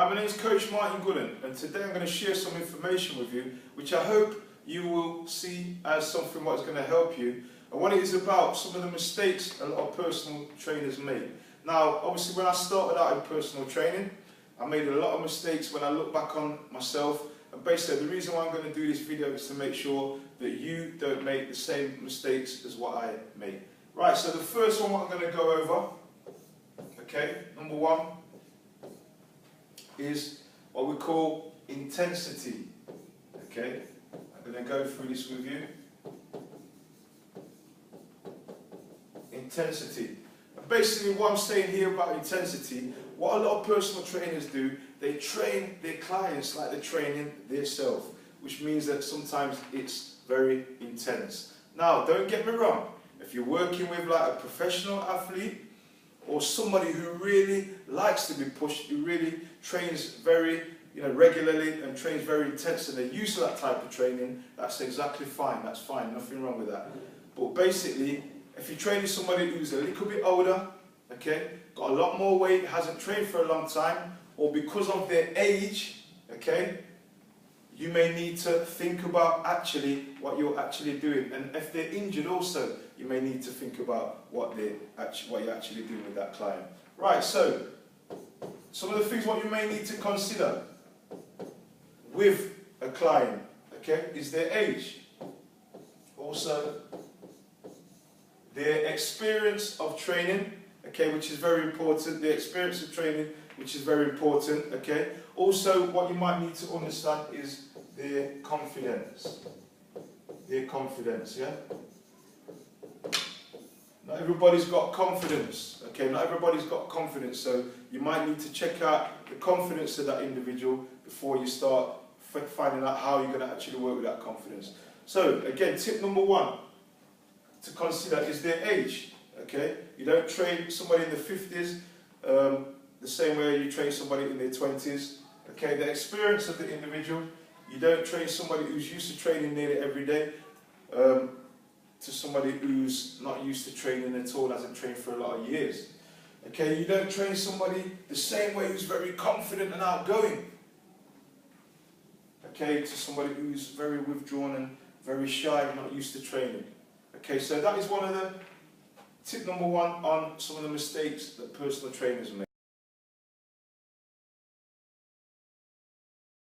My name is Coach Martin Gooden, and today I'm going to share some information with you which I hope you will see as something that's going to help you, and what it is about some of the mistakes a lot of personal trainers make. Now obviously when I started out in personal training I made a lot of mistakes. When I look back on myself, and basically the reason why I'm going to do this video is to make sure that you don't make the same mistakes as what I made. Right, so the first one what I'm going to go over, okay, number one, is what we call intensity. Okay, I'm going to go through this with you. Intensity. And basically what I'm saying here about intensity, what a lot of personal trainers do, they train their clients like they're training themselves, which means that sometimes it's very intense. Now don't get me wrong, if you're working with like a professional athlete or somebody who really likes to be pushed, who really trains very regularly and trains very intense, and they're used to that type of training, that's exactly fine, that's fine, nothing wrong with that. But basically, if you're training somebody who's a little bit older, okay, got a lot more weight, hasn't trained for a long time, or because of their age, okay, you may need to think about actually what you're actually doing. And if they're injured also, you may need to think about what you're actually doing with that client. Right, so some of the things what you may need to consider with a client, okay, is their age. Also, their experience of training, okay, which is very important. The experience of training, which is very important, okay. Also, what you might need to understand is their confidence. Their confidence, yeah. Not everybody's got confidence, okay. Not everybody's got confidence, so you might need to check out the confidence of that individual before you start finding out how you're going to actually work with that confidence. So, again, tip number one to consider is their age. Okay, you don't train somebody in the 50s the same way you train somebody in their 20s. Okay, the experience of the individual. You don't train somebody who's used to training nearly every day to somebody who's not used to training at all, hasn't trained for a lot of years. Okay, you don't train somebody the same way who's very confident and outgoing. Okay, to somebody who's very withdrawn and very shy and not used to training. Okay, so that is one of the tip number one on some of the mistakes that personal trainers make.